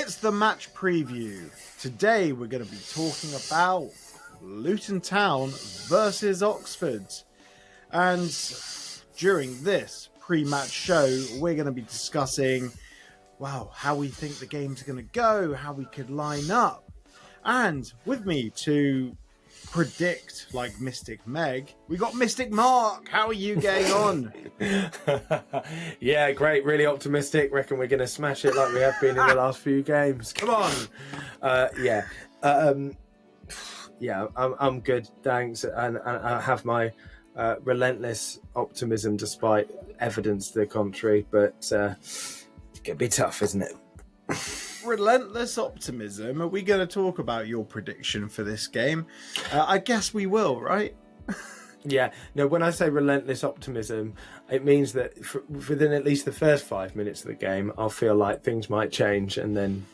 It's the match preview. Today we're going to be talking about Luton Town versus Oxford. And during this pre-match show, we're going to be discussing, how we think the game's going to go, how we could line up. And with me to predict like Mystic Meg, we got Mystic Mark. How are you getting on? Yeah, great. Really optimistic. Reckon we're going to smash it like we have been in the last few games. Come on. I'm good. Thanks. And I have my relentless optimism despite evidence to the contrary. But it's going to be tough, isn't it? Relentless optimism. Are we going to talk about your prediction for this game? I guess we will, right? Yeah. No, when I say relentless optimism, it means that within at least the first 5 minutes of the game, I'll feel like things might change. And then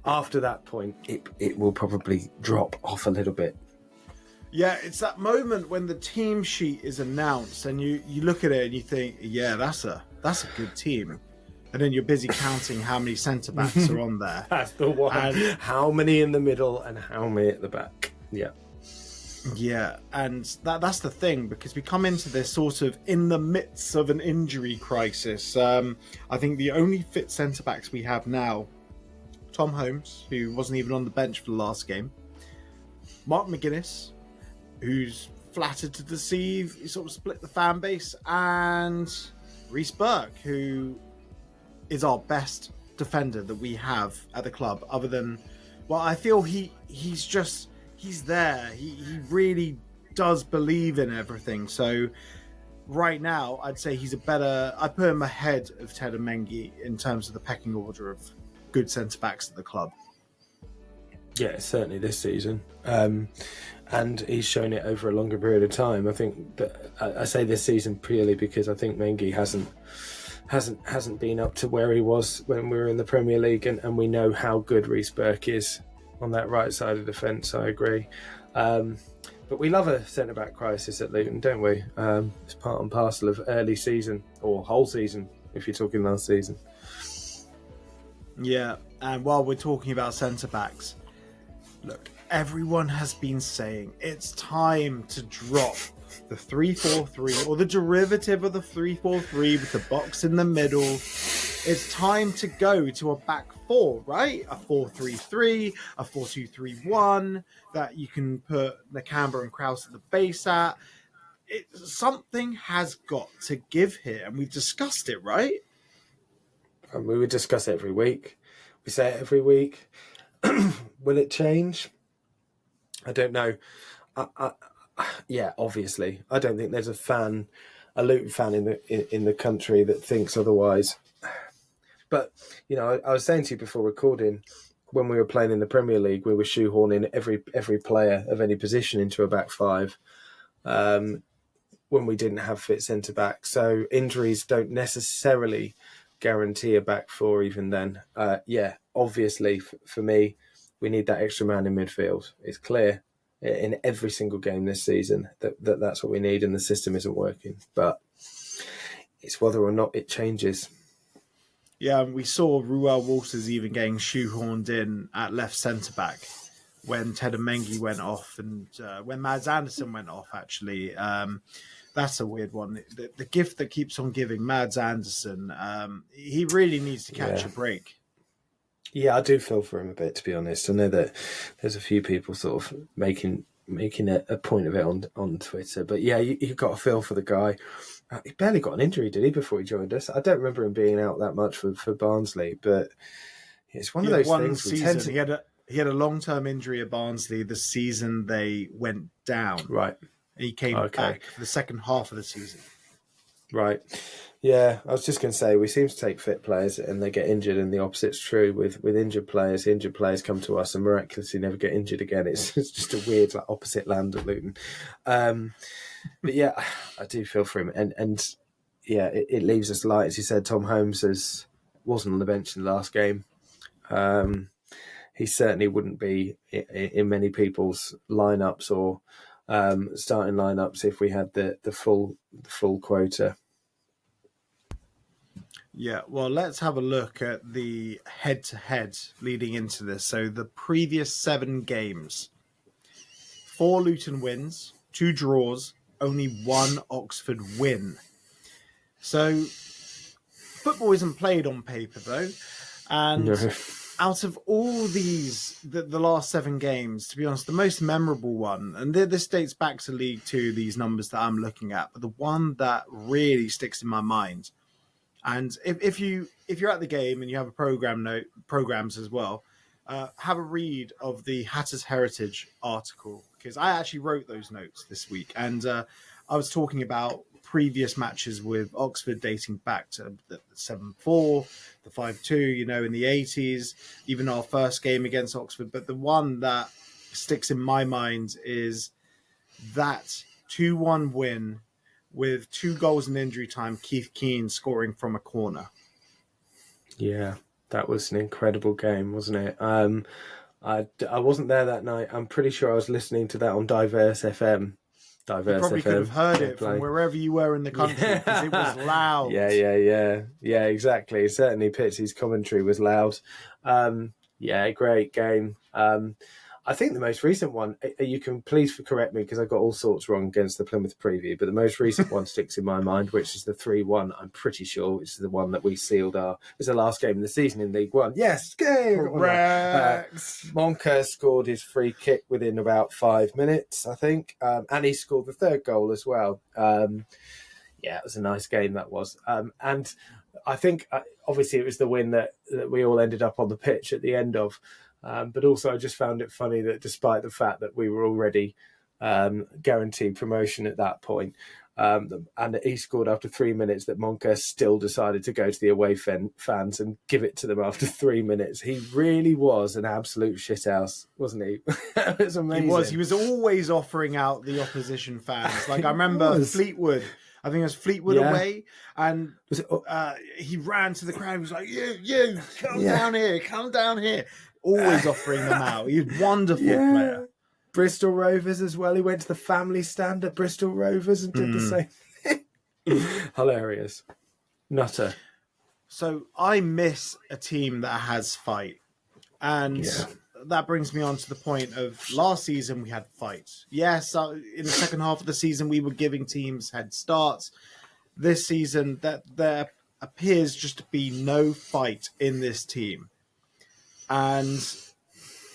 after that point, it will probably drop off a little bit. Yeah, it's that moment when the team sheet is announced and you look at it and you think, yeah, that's a good team. And then you're busy counting how many centre-backs are on there. That's the one. And how many in the middle and how many at the back. Yeah. Yeah, and that's the thing, because we come into this sort of in the midst of an injury crisis. I think the only fit centre-backs we have now, Tom Holmes, who wasn't even on the bench for the last game, Mark McGuinness, who's flattered to deceive, he sort of split the fan base, and Reece Burke, who is our best defender that we have at the club, other than, I feel he's there. He really does believe in everything. So right now, I'd say I put him ahead of Ted and Mengi in terms of the pecking order of good centre-backs at the club. Yeah, certainly this season. And he's shown it over a longer period of time. I think that I say this season purely because I think Mengi hasn't been up to where he was when we were in the Premier League, and we know how good Reece Burke is on that right side of the fence. I agree. But we love a centre-back crisis at Luton, don't we? It's part and parcel of early season, or whole season, if you're talking last season. Yeah, and while we're talking about centre-backs, look, everyone has been saying it's time to drop the 3-4-3, or the derivative of the 3-4-3 with the box in the middle. It's time to go to a back four, right? A 4-3-3, a 4-2-3-1 that you can put Nakamba and Krause at the base at. Something has got to give here, and we've discussed it, right? And we would discuss it every week. We say it every week. Will it change? I don't know. Yeah, obviously. I don't think there's a Luton fan in the country that thinks otherwise. But, I was saying to you before recording, when we were playing in the Premier League, we were shoehorning every player of any position into a back five when we didn't have fit centre-back. So injuries don't necessarily guarantee a back four even then. Obviously, for me, we need that extra man in midfield. It's clear in every single game this season that's what we need, and the system isn't working. But it's whether or not it changes. Yeah, we saw Ruel Walters even getting shoehorned in at left centre-back when Ted and Mengi went off, and when Mads Anderson went off, actually. That's a weird one. The gift that keeps on giving, Mads Anderson, he really needs to catch a break. Yeah, I do feel for him a bit, to be honest. I know that there's a few people sort of making a point of it on Twitter. But yeah, you've got to feel for the guy. He barely got an injury, did he, before he joined us? I don't remember him being out that much for Barnsley, but it's one of those things. Season, he had a long-term injury at Barnsley the season they went down. Right. He came back for the second half of the season. Right. Yeah, I was just going to say, we seem to take fit players and they get injured, and the opposite's true with injured players. Injured players come to us and miraculously never get injured again. It's just a weird opposite land at Luton. But yeah, I do feel for him. And yeah, it leaves us light. As you said, Tom Holmes wasn't on the bench in the last game. He certainly wouldn't be in many people's lineups or starting lineups if we had the full quota. Yeah, well, let's have a look at the head-to-head leading into this. So the previous 7 games, 4 Luton wins, 2 draws, only 1 Oxford win. So football isn't played on paper, though. And No. out of all these, the last 7 games, to be honest, the most memorable one, and this dates back to League Two, these numbers that I'm looking at, but the one that really sticks in my mind. And if you're at the game and you have a programs as well, have a read of the Hatters Heritage article, because I actually wrote those notes this week, and I was talking about previous matches with Oxford dating back to the 7-4, the 5-2, in the 80s, even our first game against Oxford. But the one that sticks in my mind is that 2-1 win with 2 goals in injury time, Keith Keane scoring from a corner. Yeah, that was an incredible game, wasn't it? I wasn't there that night. I'm pretty sure I was listening to that on Diverse FM. You probably could have heard it from wherever you were in the country, because it was loud. Yeah, exactly. Certainly Pitsey's commentary was loud. Great game. I think the most recent one, you can please correct me because I got all sorts wrong against the Plymouth preview, but the most recent one sticks in my mind, which is the 3-1. I'm pretty sure it's the one that we sealed it was the last game of the season in League One. Yes, game! Correct! Monka scored his free kick within about 5 minutes, I think, and he scored the 3rd goal as well. It was a nice game, that was. And I think, obviously, it was the win that we all ended up on the pitch at the end of. But also I just found it funny that despite the fact that we were already guaranteed promotion at that point, and he scored after 3 minutes, that Monka still decided to go to the away fans and give it to them after 3 minutes. He really was an absolute shithouse, wasn't he? It was amazing. He was always offering out the opposition fans. Like I remember Fleetwood. I think it was Fleetwood away, and he ran to the crowd. He was like, "You, come down here." Always offering them out. He's a wonderful player. Bristol Rovers as well. He went to the family stand at Bristol Rovers and did the same thing. Hilarious. Nutter. So I miss a team that has fight. And that brings me on to the point of last season we had fight. Yes, in the second half of the season we were giving teams head starts. This season that there appears just to be no fight in this team. And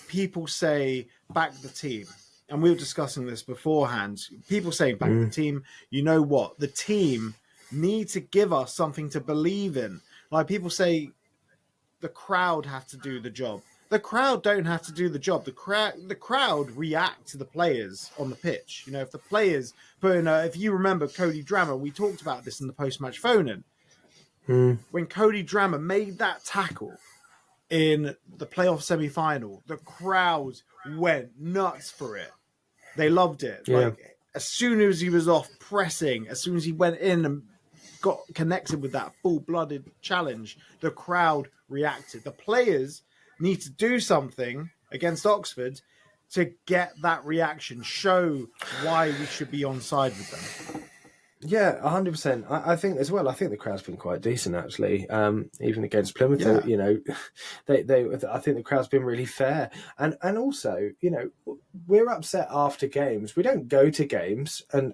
people say, back the team. And we were discussing this beforehand. People say, back the team. You know what? The team need to give us something to believe in. Like people say, the crowd have to do the job. The crowd don't have to do the job. The crowd react to the players on the pitch. If the players put in if you remember Cody Drammer, we talked about this in the post-match phone-in. When Cody Drammer made that tackle in the playoff semi-final, the crowd went nuts for it. They loved it. Yeah. Like as soon as he was off pressing, as soon as he went in and got connected with that full-blooded challenge, the crowd reacted. The players need to do something against Oxford to get that reaction, show why we should be on side with them. Yeah, 100%. I think as well. I think the crowd's been quite decent actually, even against Plymouth. Yeah. I think the crowd's been really fair, and also, we're upset after games. We don't go to games, and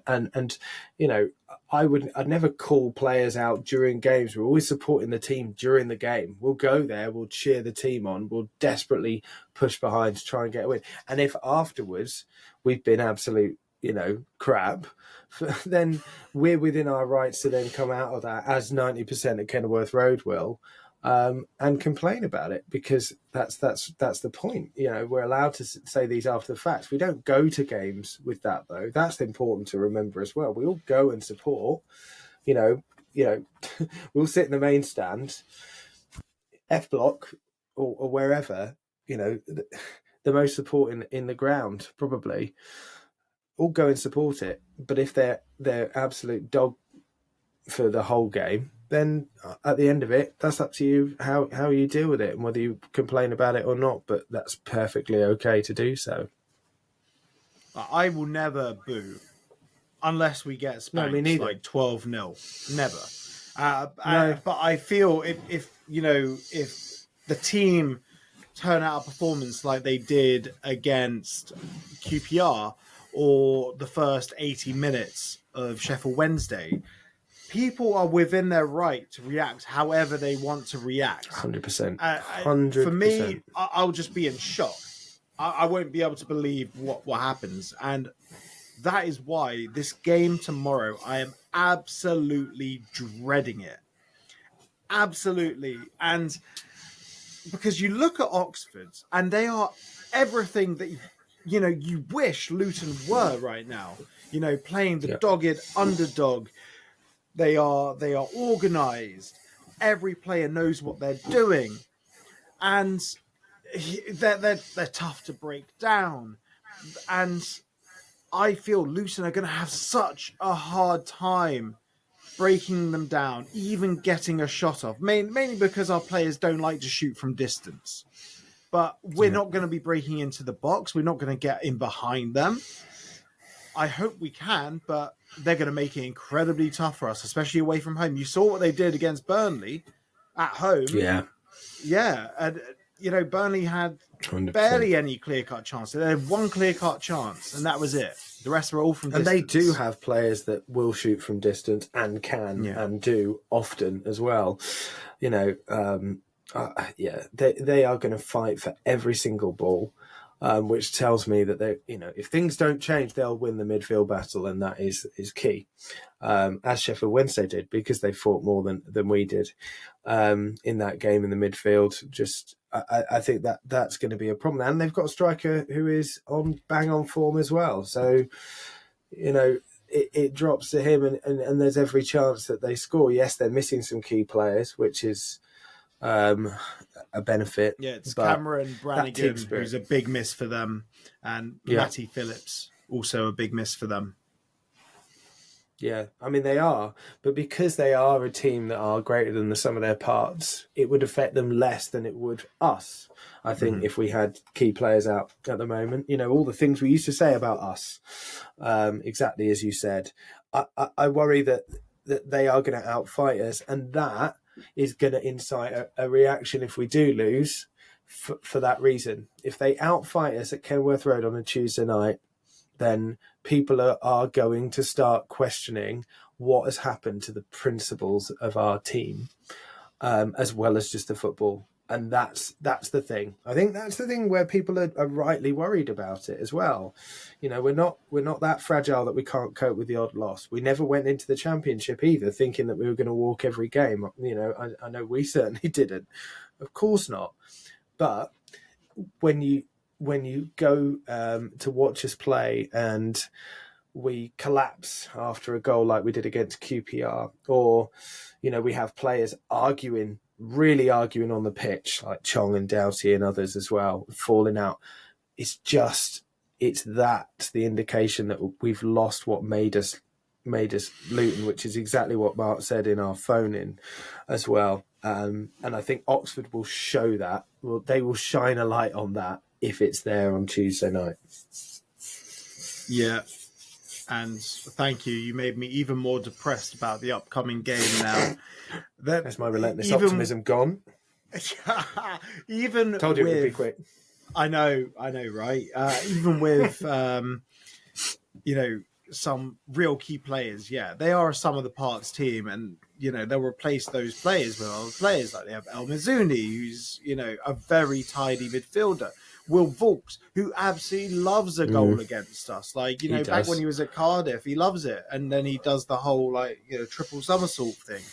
I'd never call players out during games. We're always supporting the team during the game. We'll go there, we'll cheer the team on, we'll desperately push behind to try and get a win. And if afterwards we've been absolute, crap, then we're within our rights to then come out of that, as 90% of Kenilworth Road will, and complain about it, because that's the point. We're allowed to say these after the facts. We don't go to games with that, though. That's important to remember as well. We all go and support. We'll sit in the main stand, F block or wherever. The most support in the ground probably. All go and support it, but if they're absolute dog for the whole game, then at the end of it, that's up to you how you deal with it and whether you complain about it or not. But that's perfectly okay to do so. I will never boo unless we get spanked like 12-0. Never. But I feel if the team turn out a performance like they did against QPR or the first 80 minutes of Sheffield Wednesday, people are within their right to react however they want to react. 100%. 100%. For me, I'll just be in shock. I won't be able to believe what happens. And that is why this game tomorrow, I am absolutely dreading it. Absolutely. And because you look at Oxford and they are everything that, you wish Luton were right now, playing the dogged underdog. They are organised. Every player knows what they're doing. And they're tough to break down. And I feel Luton are going to have such a hard time breaking them down, even getting a shot off. Mainly because our players don't like to shoot from distance. But we're not going to be breaking into the box. We're not going to get in behind them. I hope we can, but they're going to make it incredibly tough for us, especially away from home. You saw what they did against Burnley at home. Yeah. And, Burnley had 100%. Barely any clear-cut chance. They had one clear-cut chance, and that was it. The rest were all from distance. And they do have players that will shoot from distance and can and do often as well. They are going to fight for every single ball, which tells me that they, if things don't change, they'll win the midfield battle, and that is key. As Sheffield Wednesday did, because they fought more than we did in that game in the midfield. I think that's going to be a problem, and they've got a striker who is on bang on form as well. So, it drops to him, and there's every chance that they score. Yes, they're missing some key players, which is a benefit. Yeah, it's Cameron Brannigan who's a big miss for them, and Matty Phillips also a big miss for them. Yeah, I mean, they are, but because they are a team that are greater than the sum of their parts, it would affect them less than it would us. I think if we had key players out at the moment, all the things we used to say about us, exactly as you said, I worry that they are going to outfight us, and that is going to incite a reaction if we do lose for that reason. If they outfight us at Kenilworth Road on a Tuesday night, then people are going to start questioning what has happened to the principles of our team, as well as just the football. And that's the thing. I think that's the thing where people are rightly worried about it as well. We're not that fragile that we can't cope with the odd loss. We never went into the Championship either thinking that we were going to walk every game. I know we certainly didn't. Of course not. But when you go to watch us play and we collapse after a goal like we did against QPR, or, we have players really arguing on the pitch, like Chong and Doughty and others as well, falling out. It's the indication that we've lost what made us Luton, which is exactly what Mark said in our phone-in as well. And I think Oxford will show that. Well, they will shine a light on that if it's there on Tuesday night. Yeah. And thank you. You made me even more depressed about the upcoming game now. That's my relentless optimism gone. Even told you it would be quick. I know, right? Even with, some real key players, they are some of the parts team, and they'll replace those players with other players. Like they have El Mizuni, who's a very tidy midfielder. Will Vaulks, who absolutely loves a goal against us. Like, back when he was at Cardiff, he loves it. And then he does the whole, triple somersault thing.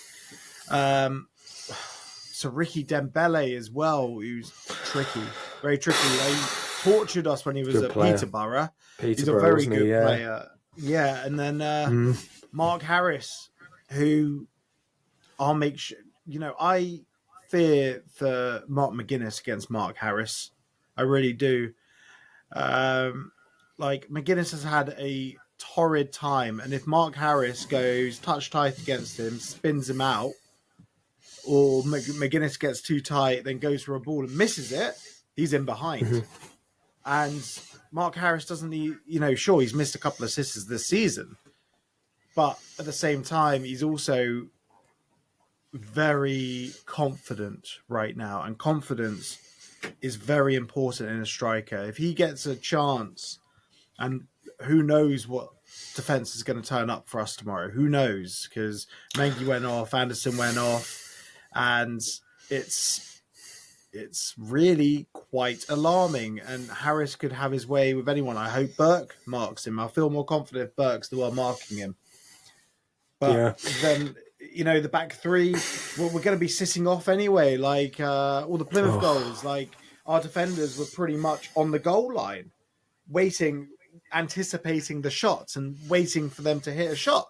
So Ricky Dembele as well, who's tricky, very tricky. He tortured us when he was at Peterborough. He's a very good player. Yeah, and then Mark Harris, who I'll make sure, I fear for Mark McGuinness against Mark Harris. I really do. McGuinness has had a torrid time, and if Mark Harris goes touch tight against him, spins him out, or McGuinness gets too tight, then goes for a ball and misses it, he's in behind. And Mark Harris doesn't need, sure, he's missed a couple of assists this season, but at the same time, he's also very confident right now, and confidence is very important in a striker. If he gets a chance, and who knows what defense is going to turn up for us tomorrow? Who knows? Because Mengi went off, Anderson went off, and it's really quite alarming. And Harris could have his way with anyone. I hope Burke marks him. I feel more confident if Burke's the one marking him. But then, you know, the back three, well, we're going to be sitting off anyway. Like all the Plymouth goals, like our defenders were pretty much on the goal line, waiting, anticipating the shots and waiting for them to hit a shot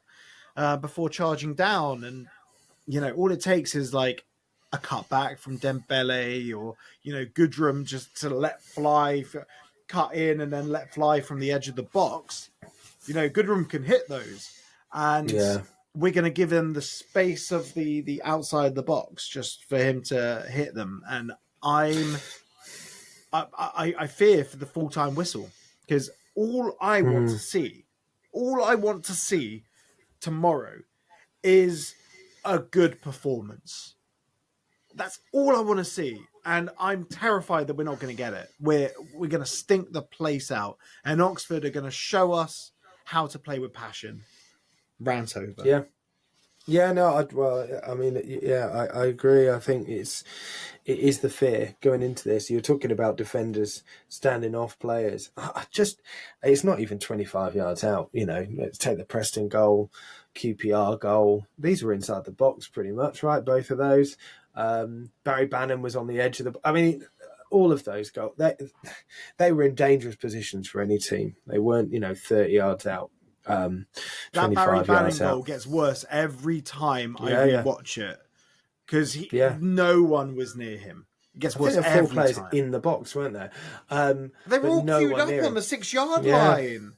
before charging down. And, you know, all it takes is like a cutback from Dembele or, you know, Goodrum just to let fly, cut in and then let fly from the edge of the box. You know, Goodrum can hit those. And we're going to give him the space of the outside the box just for him to hit them. And I fear for the full-time whistle, because all I want to see tomorrow is a good performance. That's all I want to see. And I'm terrified that we're not going to get it. We're going to stink the place out. And Oxford are going to show us how to play with passion. Rant over. Yeah, no, I agree. I think it is the fear going into this. You're talking about defenders standing off players. It's not even 25 yards out. You know, let's take the Preston goal, QPR goal. These were inside the box pretty much, right? Both of those. Barry Bannon was on the edge of the... I mean, all of those goals, they were in dangerous positions for any team. They weren't, 30 yards out. That Barry Bannon goal gets worse every time I watch it, because no one was near him. It gets worse every players time. In the box, weren't there? They were all queued up on the 6-yard line.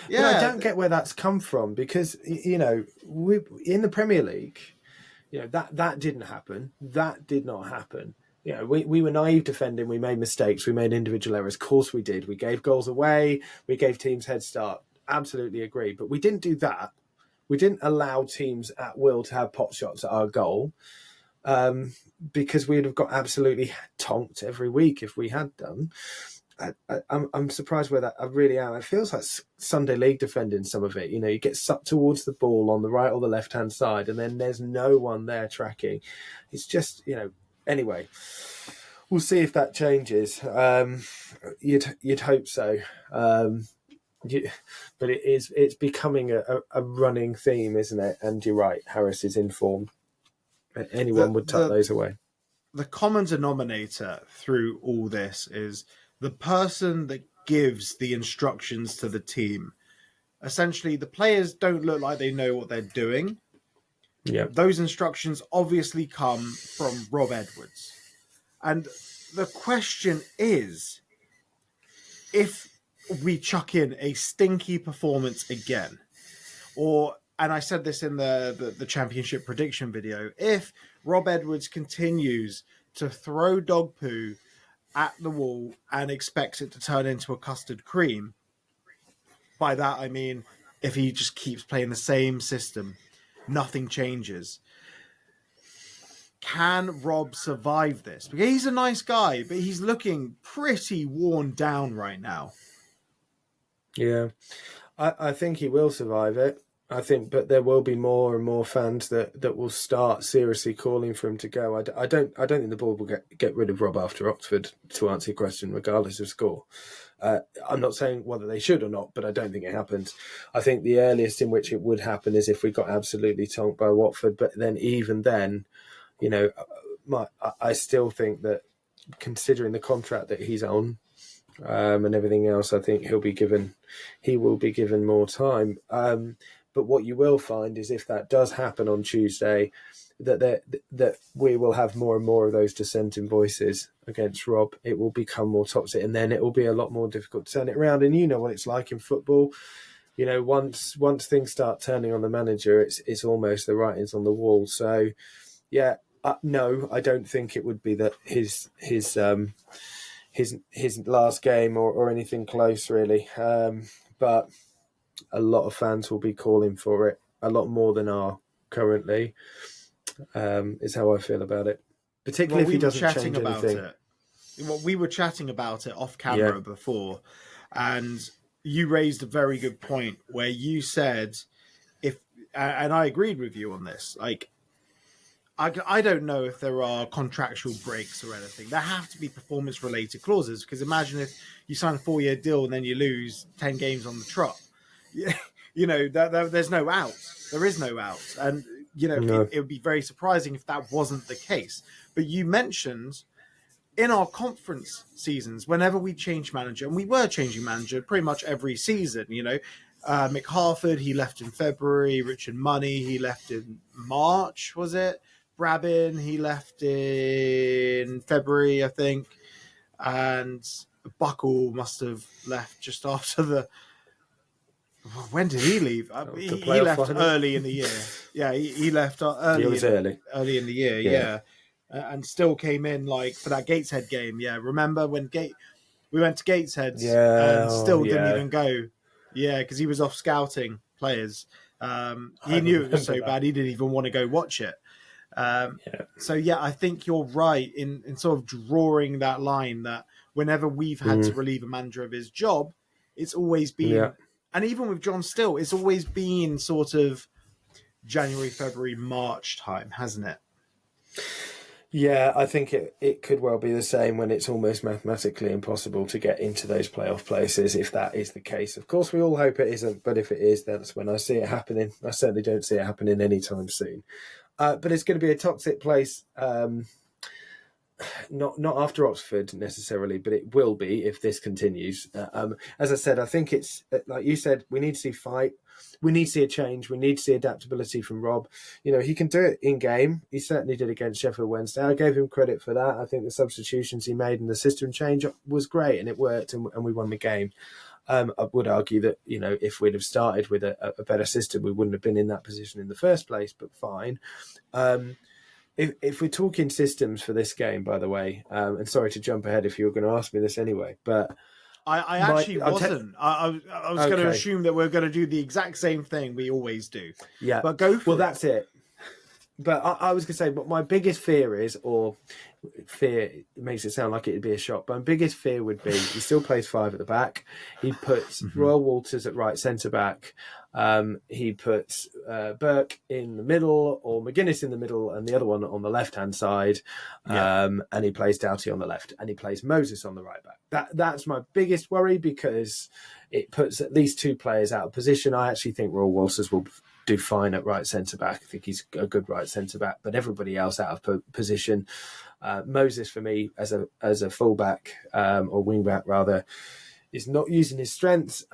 Yeah, but I don't get where that's come from, because we in the Premier League, that didn't happen. That did not happen. We were naive defending. We made mistakes. We made individual errors. Of course we did. We gave goals away. We gave teams head start. Absolutely agree. But we didn't do that. We didn't allow teams at will to have pot shots at our goal, because we'd have got absolutely tonked every week if we had done. I'm surprised where that... I really am. It feels like Sunday League defending, some of it. You get sucked towards the ball on the right or the left-hand side, and then there's no one there tracking. It's just, Anyway, we'll see if that changes. You'd hope so. But it's becoming a running theme, isn't it? And you're right, Harris is in form. Anyone would tuck those away. The common denominator through all this is the person that gives the instructions to the team. Essentially, the players don't look like they know what they're doing. Yeah, those instructions obviously come from Rob Edwards. And the question is, if we chuck in a stinky performance again, and I said this in the championship prediction video, if Rob Edwards continues to throw dog poo at the wall and expects it to turn into a custard cream, by that I mean if he just keeps playing the same system, nothing changes. Can Rob survive this? Because he's a nice guy, but he's looking pretty worn down right now. Yeah, I think he will survive it. But there will be more and more fans that will start seriously calling for him to go. I don't think the board will get rid of Rob after Oxford, to answer your question, regardless of score. I'm not saying whether they should or not, but I don't think it happens. I think the earliest in which it would happen is if we got absolutely tonked by Watford. But then, even then, I still think that, considering the contract that he's on, and everything else, I think he will be given more time. But what you will find is, if that does happen on Tuesday, that we will have more and more of those dissenting voices against Rob. It will become more toxic, and then it will be a lot more difficult to turn it around. And you know what it's like in football. Once things start turning on the manager, it's almost the writing's on the wall. So, yeah, no, I don't think it would be that his last game or anything close, really. But a lot of fans will be calling for it, a lot more than are currently. is how I feel about it. Particularly if he doesn't change anything. We were chatting about it off camera before, and you raised a very good point where you said, and I agreed with you on this, like, I don't know if there are contractual breaks or anything. There have to be performance-related clauses, because imagine if you sign a 4-year deal and then you lose 10 games on the trot. There's no out. There is no out. And, it would be very surprising if that wasn't the case. But you mentioned in our conference seasons, whenever we change manager, and we were changing manager pretty much every season, Mick Harford, he left in February. Richard Money, he left in March, was it? Brabin, he left in February, I think. And Buckle must have left just after the... When did he leave? He left final. Early in the year. Yeah, he left early. It was early in the year, yeah. And still came in like for that Gateshead game. Yeah, remember when we went to Gateshead and still didn't even go. Yeah, because he was off scouting players. He knew it was so bad he didn't even want to go watch it. So I think you're right in sort of drawing that line that whenever we've had to relieve a manager of his job, it's always been, and even with John Still, it's always been sort of January, February, March time, hasn't it? Yeah, I think it could well be the same when it's almost mathematically impossible to get into those playoff places, if that is the case. Of course, we all hope it isn't, but if it is, that's when I see it happening. I certainly don't see it happening anytime soon. But it's going to be a toxic place, not after Oxford necessarily, but it will be if this continues. As I said, I think it's, like you said, we need to see fight. We need to see a change. We need to see adaptability from Rob. He can do it in game. He certainly did against Sheffield Wednesday. I gave him credit for that. I think the substitutions he made and the system change was great, and it worked, and we won the game. I would argue that, if we'd have started with a better system, we wouldn't have been in that position in the first place, but fine. If we're talking systems for this game, by the way, and sorry to jump ahead if you were going to ask me this anyway, but... I actually wasn't. I was going to assume that we're going to do the exact same thing we always do. Yeah. But go for it. Well, that's it. But I was going to say, what my biggest fear is, or fear, it makes it sound like it'd be a shock, but my biggest fear would be he still plays 5 at the back. He puts Royal Walters at right centre-back. He puts Burke in the middle, or McGuinness in the middle, and the other one on the left-hand side. And he plays Doughty on the left, and he plays Moses on the right back. That's my biggest worry, because it puts at least 2 players out of position. I actually think Royal Walters will do fine at right centre-back. I think he's a good right centre-back, but everybody else out of position. Moses, for me, as a full-back, or wing-back rather, is not using his strengths.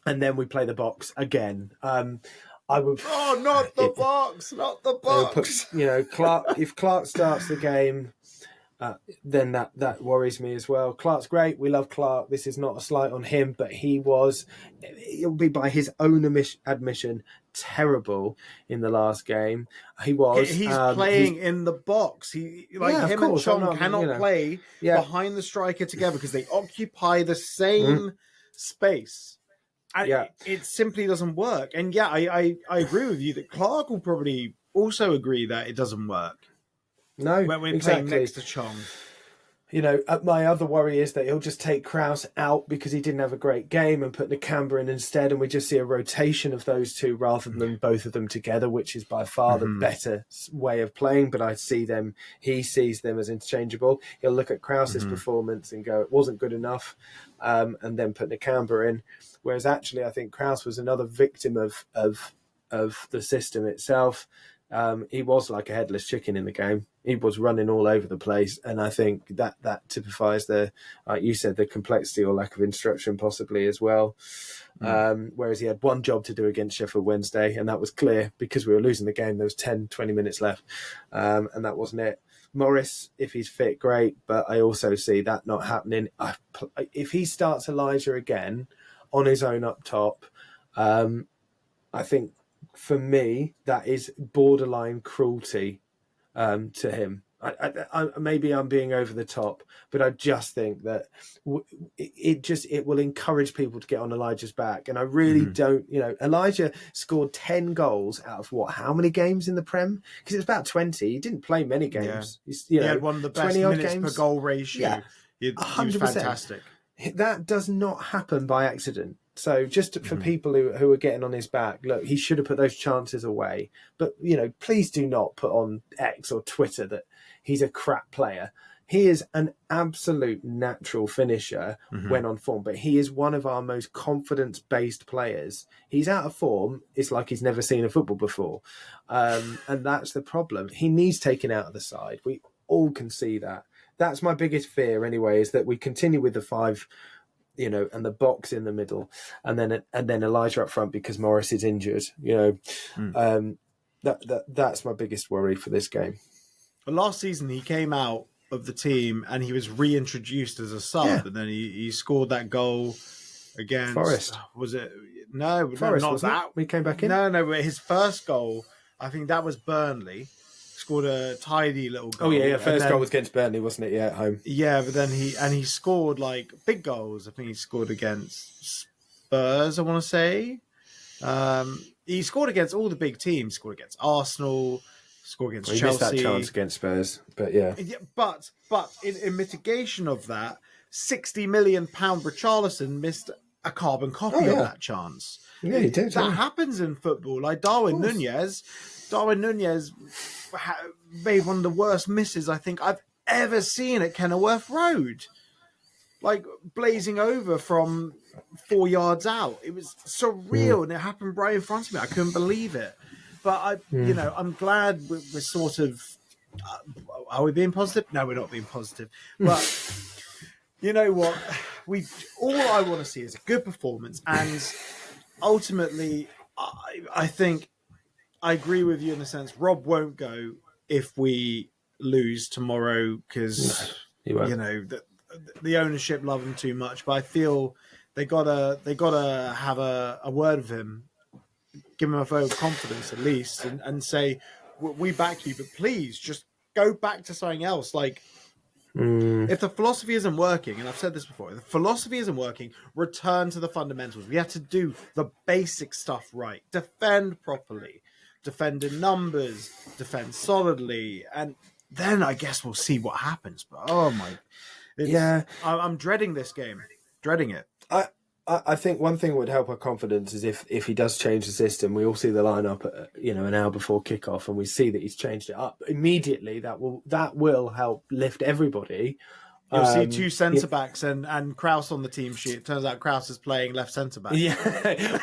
And then we play the box again. I would. Oh, not the box! Not the box! Clark. If Clark starts the game, then that worries me as well. Clark's great. We love Clark. This is not a slight on him, but it'll be by his own admission, terrible in the last game. He's playing in the box. Him and Chong cannot play behind the striker together because they occupy the same space. And it simply doesn't work. And I agree with you that Clark will probably also agree that it doesn't work. No, when we're playing next to Chong. My other worry is that he'll just take Krause out because he didn't have a great game and put Nakamba in instead, and we just see a rotation of those two rather than both of them together, which is by far the better way of playing. But he sees them as interchangeable. He'll look at Krause's performance and go, it wasn't good enough, and then put Nakamba in. Whereas actually, I think Krause was another victim of the system itself. He was like a headless chicken in the game. He was running all over the place, and I think that typifies like you said, the complexity or lack of instruction possibly as well. Whereas he had one job to do against Sheffield Wednesday, and that was clear because we were losing the game. There was 10, 20 minutes left, and that wasn't it. Morris, if he's fit, great, but I also see that not happening. If he starts Elijah again on his own up top, I think for me that is borderline cruelty to him. Maybe I'm being over the top, but I just think that it will encourage people to get on Elijah's back. And I really don't, Elijah scored 10 goals out of how many games in the Prem? Because it's about 20. He didn't play many games. Yeah. He had one of the best minutes per goal ratio. Yeah, he was fantastic. That does not happen by accident. So just for people who are getting on his back, look, he should have put those chances away. But, please do not put on X or Twitter that he's a crap player. He is an absolute natural finisher when on form, but he is one of our most confidence-based players. He's out of form. It's like he's never seen a football before. And that's the problem. He needs taken out of the side. We all can see that. That's my biggest fear anyway, is that we continue with the 5, and the box in the middle, and then Elijah up front because Morris is injured. That's my biggest worry for this game. But last season he came out of the team and he was reintroduced as a sub, and then he scored that goal against Forest. Was it? No, Forest, not that. We came back in. No, but his first goal, I think that was Burnley. Scored a tidy little goal. Oh yeah, first goal was against Burnley, wasn't it? Yeah, at home. Yeah, but then he scored like big goals. I think he scored against Spurs, I want to say. He scored against all the big teams. Scored against Arsenal. Scored against Chelsea. He missed that chance against Spurs, but yeah. But in mitigation of that, £60 million Richarlison missed a carbon copy of that chance. Yeah, he did. That happens in football. Like Darwin Nunez made one of the worst misses I think I've ever seen at Kenilworth Road. Like blazing over from 4 yards out. It was surreal and it happened right in front of me. I couldn't believe it. But I'm glad we're sort of. Are we being positive? No, we're not being positive. But you know what? All I want to see is a good performance, and ultimately, I think I agree with you in the sense Rob won't go if we lose tomorrow because the ownership love him too much. But I feel they gotta have a word with him. Give him a vote of confidence at least and say, we back you, but please just go back to something else. Like, if the philosophy isn't working, and I've said this before, if the philosophy isn't working, return to the fundamentals. We have to do the basic stuff right. Defend properly. Defend in numbers. Defend solidly. And then I guess we'll see what happens. But, I'm dreading this game. Dreading it. I think one thing that would help our confidence is if he does change the system. We all see the lineup, an hour before kickoff, and we see that he's changed it up immediately. That will help lift everybody. You'll see 2 centre backs and Kraus on the team sheet. It turns out Kraus is playing left centre back. Yeah,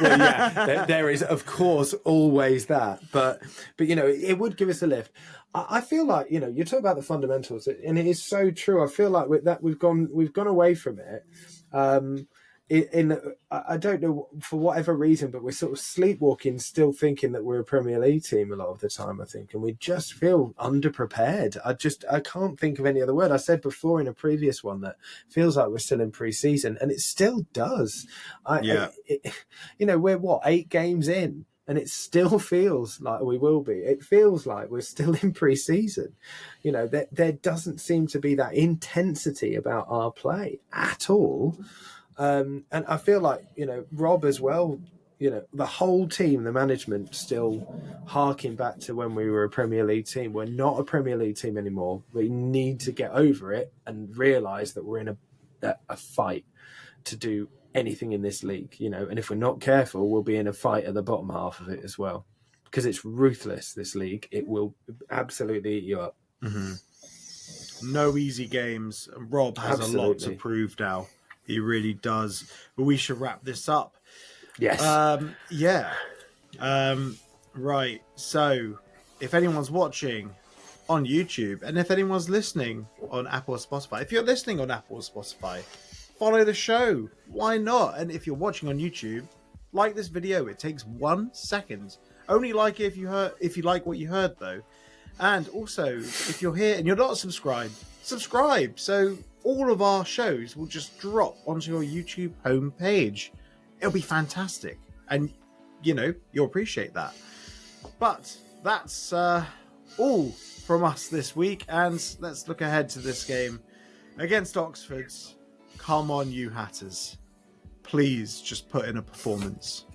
well, yeah, there is of course always that, but it would give us a lift. I feel like you talk about the fundamentals, and it is so true. I feel like we've gone away from it. I don't know for whatever reason, but we're sort of sleepwalking, still thinking that we're a Premier League team a lot of the time, I think, and we just feel underprepared. I can't think of any other word. I said before in a previous one that feels like we're still in pre-season, and it still does. We're 8 games in, and it still feels like we will be. It feels like we're still in pre-season. There doesn't seem to be that intensity about our play at all. And I feel like, Rob as well, the whole team, the management still harking back to when we were a Premier League team. We're not a Premier League team anymore. We need to get over it and realise that we're in a fight to do anything in this league, and if we're not careful, we'll be in a fight at the bottom half of it as well. Because it's ruthless, this league. It will absolutely eat you up. Mm-hmm. No easy games. Rob has a lot to prove now. He really does. But we should wrap this up. Yes. Right. So, if anyone's watching on YouTube, and if anyone's listening on Apple or Spotify, if you're listening on Apple or Spotify, follow the show. Why not? And if you're watching on YouTube, like this video. It takes 1 second. Only like it if you like what you heard, though. And also, if you're here and you're not subscribed, subscribe. So all of our shows will just drop onto your YouTube homepage. It'll be fantastic. And, you'll appreciate that. But that's all from from us this week, and let's look ahead to this game against Oxford. Come on, you Hatters. Please just put in a performance.